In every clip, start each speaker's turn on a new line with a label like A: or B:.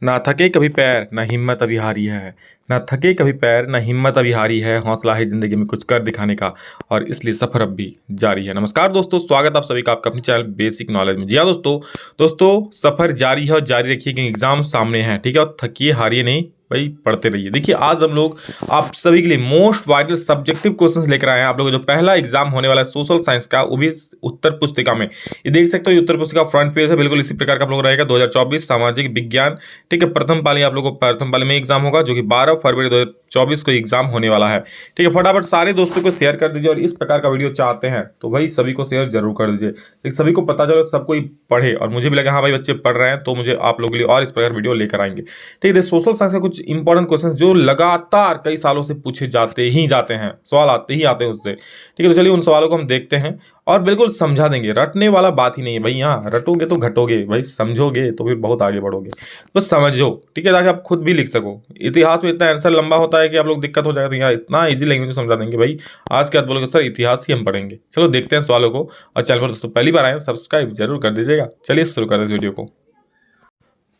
A: ना थके कभी पैर ना हिम्मत अभी हारी है। ना थके कभी पैर ना हिम्मत अभी हारी है। हौसला है जिंदगी में कुछ कर दिखाने का और इसलिए सफर अब भी जारी है। नमस्कार दोस्तों, स्वागत आप सभी का आपका अपने चैनल बेसिक नॉलेज में। जी हाँ दोस्तों सफर जारी है और जारी रखिए क्योंकि एग्जाम सामने है। ठीक है, और थकिए हारिए नहीं भाई, पढ़ते रहिए। देखिए आज हम लोग आप सभी के लिए मोस्ट वाइटल सब्जेक्टिव क्वेश्चंस लेकर आए हैं। आप लोगों का जो पहला एग्जाम होने वाला है सोशल साइंस का, वो भी उत्तर पुस्तिका में। ये देख सकते हो, ये उत्तर पुस्तिका फ्रंट पेज है, बिल्कुल इसी प्रकार का आप लोग रहेगा। 2024 सामाजिक विज्ञान। ठीक है, प्रथम पाली आप लोगों को प्रथम पाली में एग्जाम होगा जो कि 12 फरवरी 2024 को एग्जाम होने वाला है। ठीक है, फटाफट सारे दोस्तों को शेयर कर दीजिए और इस प्रकार का वीडियो चाहते हैं तो भाई सभी को शेयर जरूर कर दीजिए, ताकि सभी को पता चले, सब कोई पढ़े और मुझे भी लगे हाँ भाई बच्चे पढ़ रहे हैं, तो मुझे आप लोगों के लिए और इस प्रकार वीडियो लेकर आएंगे। ठीक है, सोशल साइंस के कुछ इंपॉर्टेंट क्वेश्चन जो लगातार कई सालों से पूछे जाते ही जाते हैं, सवाल आते ही आते हैं उससे। ठीक है, तो चलिए उन सवालों को हम देखते हैं और बिल्कुल समझा देंगे। रटने वाला बात ही नहीं है भाई, यहाँ रटोगे तो घटोगे भाई, समझोगे तो फिर बहुत आगे बढ़ोगे। बस समझो, ठीक है, ताकि आप खुद भी लिख सको। इतिहास में इतना आंसर लंबा होता है कि आप लोग दिक्कत हो जाएगा, तो यहाँ इतना इजी लैंग्वेज में समझा देंगे भाई। आज के बाद बोलोगे सर इतिहास ही हम पढ़ेंगे। चलो देखते हैं सवालों को, और चैनल पर दोस्तों पहली बार आए सब्सक्राइब जरूर कर दीजिएगा। चलिए शुरू करें इस वीडियो को।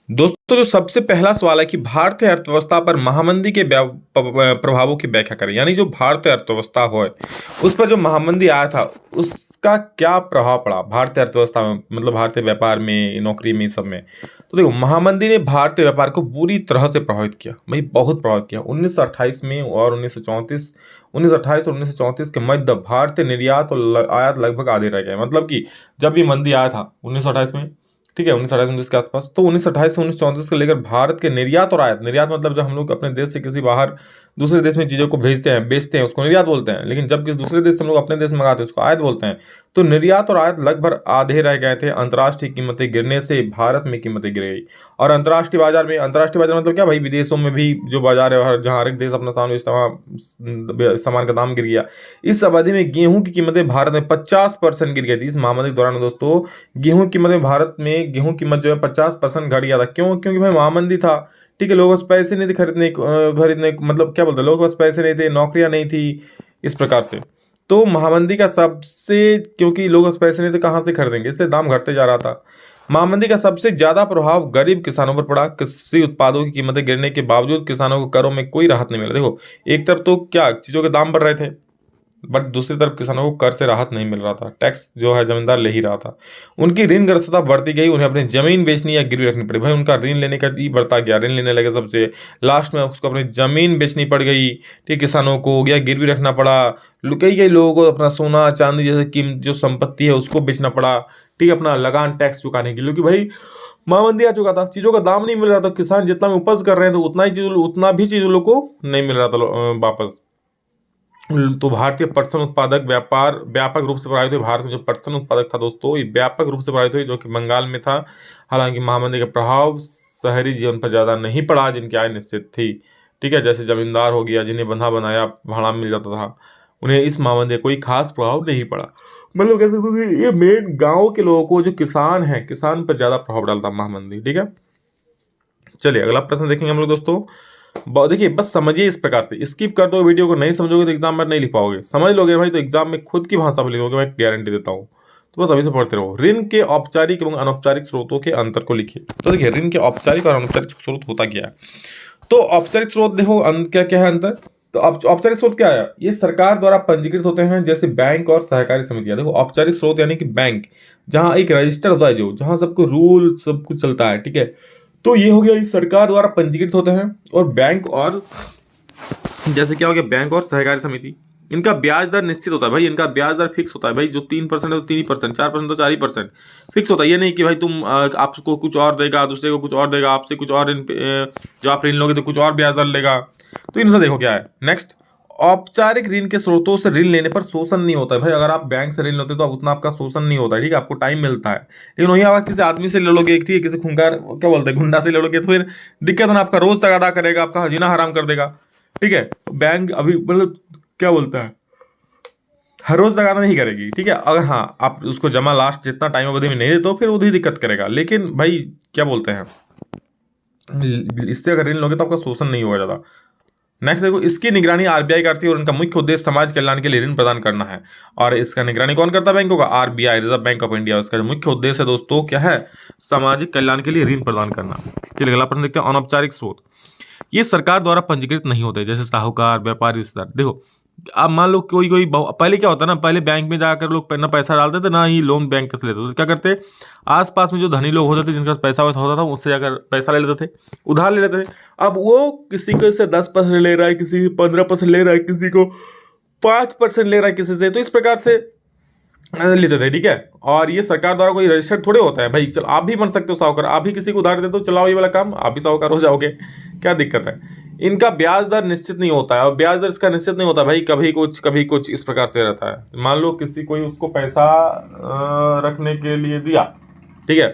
A: दोस्तों जो सबसे पहला सवाल है कि भारतीय अर्थव्यवस्था पर महामंदी के प्रभावों की व्याख्या करें। यानी जो भारतीय अर्थव्यवस्था हो उस पर जो महामंदी आया था उसका क्या प्रभाव पड़ा भारतीय अर्थव्यवस्था में, मतलब भारतीय व्यापार में, नौकरी में, सब में। तो देखो, महामंदी ने भारतीय व्यापार को बुरी तरह से प्रभावित किया भाई, बहुत प्रभावित किया। 1928 में और 1928 और 1934 के मध्य भारतीय निर्यात और आयात लगभग आधे रह गए। मतलब कि जब ये मंदी आया था 1928 में, ठीक है, 1928 के आसपास, तो 1928 से 1934 को लेकर भारत के निर्यात और आयात, निर्यात मतलब जब हम लोग अपने देश से किसी बाहर दूसरे देश में चीज़ों को भेजते हैं, बेचते हैं, उसको निर्यात बोलते हैं। लेकिन जब किसी दूसरे देश से हम लोग अपने देश में मंगाते हैं उसको आयात बोलते हैं। तो निर्यात और आयात लगभग आधे रह गए थे। अंतर्राष्ट्रीय कीमतें गिरने से भारत में कीमतें गिर गई। और अंतर्राष्ट्रीय बाजार में, अंतर्राष्ट्रीय बाजार मतलब क्या भाई, विदेशों में भी जो बाजार है जहाँ हर एक देश अपना सामान बेचता है, वहाँ सामान का दाम गिर गया। इस अवधि में गेहूं की कीमतें भारत में 50% गिर गई थी। इस महामारी के दौरान दोस्तों गेहूं की कीमतें, भारत में गेहूं की कीमत जो है 50% घट गया था। क्यों? क्योंकि भाई महामंदी था। ठीक है, लोगों के पास पैसे नहीं थे खरीदने मतलब क्या बोलते हैं, लोगों के पास पैसे नहीं थे, नौकरियां नहीं थी, इस प्रकार से। तो महामंदी का सबसे, क्योंकि लोगों के पास पैसे नहीं थे कहाँ से खरीदेंगे, इसलिए दाम घटते जा रहा था। महामंदी का सबसे ज्यादा प्रभाव गरीब किसानों पर पड़ा। कृषि उत्पादों की कीमतें गिरने के बावजूद किसानों को करों में कोई राहत नहीं मिला। देखो, एक तरफ तो क्या चीजों के दाम बढ़ रहे थे, बट दूसरी तरफ किसानों को कर से राहत नहीं मिल रहा था। टैक्स जो है जमींदार ले ही रहा था। उनकी ऋण ग्रस्तता बढ़ती गई, उन्हें अपनी जमीन बेचनी या गिरवी रखनी पड़ी। भाई उनका ऋण लेने का ही बढ़ता गया, ऋण लेने लगे सबसे, लास्ट में उसको अपनी जमीन बेचनी पड़ गई। ठीक, किसानों को हो गया गिरवी रखना पड़ा। कई लोगों को अपना सोना चांदी जैसे कीमत जो संपत्ति है उसको बेचना पड़ा। ठीक, अपना लगान टैक्स चुकाने के लिए, क्योंकि भाई महामंदी आ चुका था, चीजों का दाम नहीं मिल रहा था। किसान जितना में उपज कर रहे हैं तो उतना भी चीज उन लोग को नहीं मिल रहा था वापस। तो भारतीय पटसन उत्पादक व्यापार व्यापक रूप से प्रभावित हुए। भारत में जो पटसन उत्पादक था दोस्तों, ये व्यापक रूप से प्रभावित हुई, जो कि बंगाल में था। हालांकि महामंदी का प्रभाव शहरी जीवन पर ज्यादा नहीं पड़ा, जिनकी आय निश्चित थी। ठीक है, जैसे जमींदार हो गया, जिन्हें बंधा बनाया भाड़ा मिल जाता था, उन्हें इस महामंदी का कोई खास प्रभाव नहीं पड़ा। मतलब कह सकते हो कि ये मेन गाँव के लोगों को, जो किसान है, किसान पर ज्यादा प्रभाव डालता महामंदी। ठीक है, चलिए अगला प्रश्न देखेंगे हम लोग दोस्तों। देखिए बस समझिए इस प्रकार से, स्किप कर दो वीडियो को, नहीं समझोगे तो एग्जाम में नहीं लिख पाओगे। समझ लोगे भाई तो एग्जाम में खुद की भाषा में लिखोगे, मैं गारंटी देता हूँ। तो बस अभी से पढ़ते रहो। ऋण के औपचारिक एवं अनौपचारिक स्रोतों के अंतर को लिखिए। तो देखिए ऋण के औपचारिक और अनौपचारिक स्रोत होता क्या है। तो औपचारिक स्रोत देखो क्या क्या है अंतर। तो औपचारिक स्रोत क्या है, ये सरकार द्वारा पंजीकृत होते हैं, जैसे बैंक और सहकारी समितियां। देखो औपचारिक स्रोत यानी कि बैंक, जहां एक रजिस्टर होता है, जो जहां सबको रूल सब कुछ चलता है। ठीक है, तो ये हो गया, इस सरकार द्वारा पंजीकृत होते हैं। और बैंक, और जैसे क्या हो गया बैंक और सहकारी समिति, इनका ब्याज दर निश्चित होता है भाई, इनका ब्याज दर फिक्स होता है भाई। जो 3% है तो 3%, 4% तो 4% फिक्स होता है। ये नहीं कि भाई तुम आपको कुछ और देगा, दूसरे को कुछ और देगा, आपसे कुछ और जो आप ऋण लोगे तो कुछ और ब्याज दर लेगा। तो इनसे देखो क्या है। नेक्स्ट, औपचारिक ऋण के स्रोतों से ऋण लेने पर शोषण नहीं होता है भाई। अगर आप बैंक से ऋण लेते हो तो उतना आपका शोषण नहीं होता है। ठीक है, आपको टाइम मिलता है। लेकिन वही आप किसी आदमी से ले लोगे, ठीक है, किसी खूंखार क्या बोलते हैं गुंडा से ले लोगे, तो फिर दिक्कत है ना, आपका रोज तक अदा करेगा, आपका जीना हराम कर देगा। ठीक है, बैंक अभी मतलब क्या बोलता है, हर रोज तक अदा नहीं करेगी। ठीक है, अगर हाँ आप उसको जमा लास्ट जितना टाइम अवधि में नहीं देते तो फिर वो भी दिक्कत करेगा। लेकिन भाई क्या बोलते हैं, इससे अगर ऋण लोगे तो आपका शोषण नहीं होगा ज्यादा। नेक्स्ट देखो, इसकी निगरानी आरबीआई करती है और उनका मुख्य उद्देश्य समाज कल्याण के लिए ऋण प्रदान करना है। और इसका निगरानी कौन करता है बैंकों का? RBI, reserve bank of India. उसका जो मुख्य उद्देश्य है दोस्तों क्या है? सामाजिक कल्याण के लिए ऋण प्रदान करना। चलिए अगला प्रश्न देखते हैं, अनौपचारिक स्रोत। ये सरकार द्वारा पंजीकृत नहीं होते, जैसे साहूकार, व्यापारी, रिश्तेदार। देखो अब मान लो कोई कोई पहले क्या होता है ना, पहले बैंक में जाकर लोग ना पैसा डालते थे ना ही लोन बैंक से लेते थे। तो क्या करते, आसपास में जो धनी लोग होते थे जिनका पैसा वैसा होता था उससे जाकर पैसा ले लेते थे, उधार ले लेते थे। अब वो किसी को से 10% ले रहा है, किसी से 15% ले रहा है, किसी को 5% ले रहा है किसी से, तो इस प्रकार से लेते थे। ठीक है, और ये सरकार द्वारा कोई रजिस्टर्ड थोड़े होता है भाई। चलो आप भी बन सकते हो साहूकार, आप भी किसी को उधार देते हो, चलाओ ये वाला काम, आप भी साहूकार हो जाओगे, क्या दिक्कत है? इनका ब्याज दर निश्चित नहीं होता है, और ब्याज दर इसका निश्चित नहीं होता भाई, कभी कुछ इस प्रकार से रहता है। मान लो किसी कोई उसको पैसा रखने के लिए दिया, ठीक है,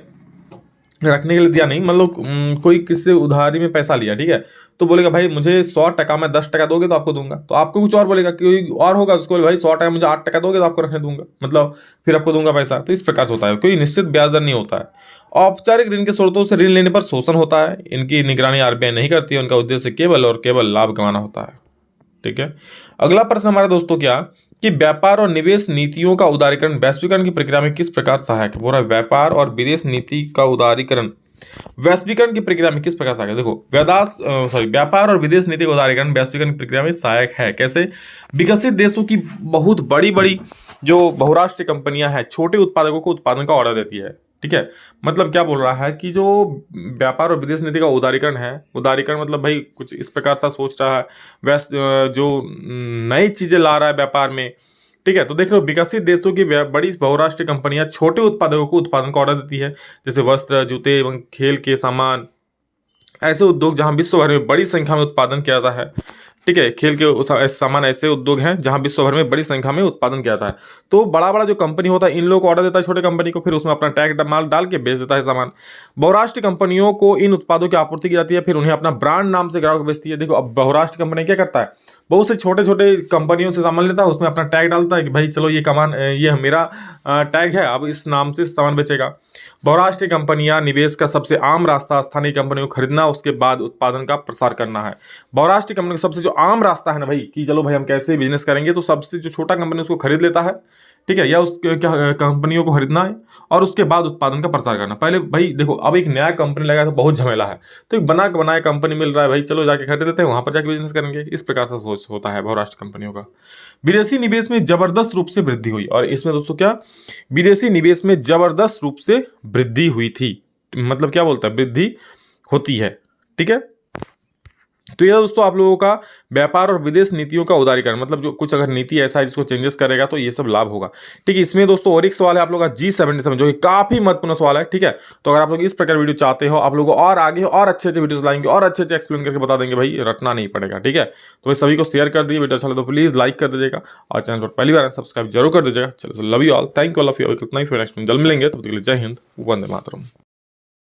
A: रखने के लिए दिया नहीं, मतलब कोई किसी से उधारी में पैसा लिया, ठीक है, तो बोलेगा भाई मुझे 100% में 10% दोगे तो आपको दूंगा। तो आपको कुछ और बोलेगा, कोई और होगा उसको भाई 100% मुझे 8% दोगे तो आपको रखने दूंगा, मतलब फिर आपको दूंगा पैसा। तो इस प्रकार से होता है, कोई निश्चित ब्याज दर नहीं होता है। औपचारिक ऋण के स्रोतों से ऋण लेने पर शोषण होता है, इनकी निगरानी आरबीआई नहीं करती है, उनका उद्देश्य केवल और केवल लाभ कमाना होता है। ठीक है, अगला प्रश्न हमारा दोस्तों क्या कि व्यापार और निवेश नीतियों का उदारीकरण वैश्वीकरण की प्रक्रिया में किस प्रकार सहायक है? बोल रहा है व्यापार और विदेश नीति का उदारीकरण वैश्वीकरण की प्रक्रिया में किस प्रकार सहायक है? देखो व्यापार और विदेश नीति का उदारीकरण वैश्वीकरण की प्रक्रिया में सहायक है। कैसे? विकसित देशों की बहुत बड़ी बड़ी जो बहुराष्ट्रीय कंपनियां हैं छोटे उत्पादकों को उत्पादन का ऑर्डर देती है। ठीक है, मतलब क्या बोल रहा है कि जो व्यापार और विदेश नीति का उदारीकरण है, उदारीकरण मतलब भाई कुछ इस प्रकार सा सोच रहा है, जो नई चीजें ला रहा है व्यापार में। ठीक है, तो देख रहे हो विकसित देशों की बड़ी बहुराष्ट्रीय कंपनियां छोटे उत्पादकों को उत्पादन का ऑर्डर देती है, जैसे वस्त्र, जूते एवं खेल के सामान, ऐसे उद्योग जहां विश्व भर में बड़ी संख्या में उत्पादन किया जाता है। ठीक है, खेल के सामान ऐसे उद्योग हैं जहां विश्व भर में बड़ी संख्या में उत्पादन किया जाता है। तो बड़ा बड़ा जो कंपनी होता है इन लोगों को ऑर्डर देता है छोटे कंपनी को, फिर उसमें अपना टैग माल डाल के बेच देता है सामान। बहुराष्ट्रीय कंपनियों को इन उत्पादों की आपूर्ति की जाती है, फिर उन्हें अपना ब्रांड नाम से ग्राहक बेचती है। देखो अब बहुराष्ट्रीय कंपनी क्या करता है, बहुत से छोटे छोटे कंपनियों से सामान लेता है, उसमें अपना टैग डालता है कि भाई चलो ये मेरा टैग है, अब इस नाम से सामान बेचेगा। बहुराष्ट्रीय कंपनियां निवेश का सबसे आम रास्ता स्थानीय कंपनियों को खरीदना, उसके बाद उत्पादन का प्रसार करना है। बहुराष्ट्रीय कंपनी का सबसे जो आम रास्ता है ना भाई कि चलो भाई हम कैसे बिजनेस करेंगे, तो सबसे जो छोटा कंपनी उसको खरीद लेता है, ठीक है, या उस कंपनियों को खरीदना है और उसके बाद उत्पादन का प्रसार करना। पहले भाई देखो अब एक नया कंपनी लगा तो बहुत झमेला है, तो एक बना के बनाया कंपनी मिल रहा है, भाई चलो जाके खरीद लेते हैं, वहां पर जाके बिजनेस करेंगे। इस प्रकार से सोच होता है बहुराष्ट्रीय कंपनियों का। विदेशी निवेश में जबरदस्त रूप से वृद्धि हुई, और इसमें दोस्तों क्या विदेशी निवेश में जबरदस्त रूप से वृद्धि हुई थी, मतलब क्या बोलता है वृद्धि होती है। ठीक है, तो ये दोस्तों आप लोगों का व्यापार और विदेश नीतियों का उदारीकरण, मतलब जो कुछ अगर नीति ऐसा है जिसको चेंजेस करेगा तो ये सब लाभ होगा। ठीक है, इसमें दोस्तों और एक सवाल है आप लोगों का G77 जो कि काफी महत्वपूर्ण सवाल है। ठीक है, तो अगर आप लोग इस प्रकार वीडियो चाहते हो, आप लोगों को और आगे और अच्छे अच्छे वीडियोस लाएंगे और अच्छे अच्छे एक्सप्लेन करके बता देंगे, भाई रटना नहीं पड़ेगा। ठीक है, तो भाई सभी को शेयर कर दीजिए, वीडियो अच्छा लगे तो प्लीज लाइक कर दीजिएगा और चैनल पर पहली बार सब्सक्राइब जरूर कर दीजिएगा। चलो love you all, thank you all of you. इतना ही, फिर नेक्स्ट में जल्द मिलेंगे, तो जय हिंद, वंदे मातरम।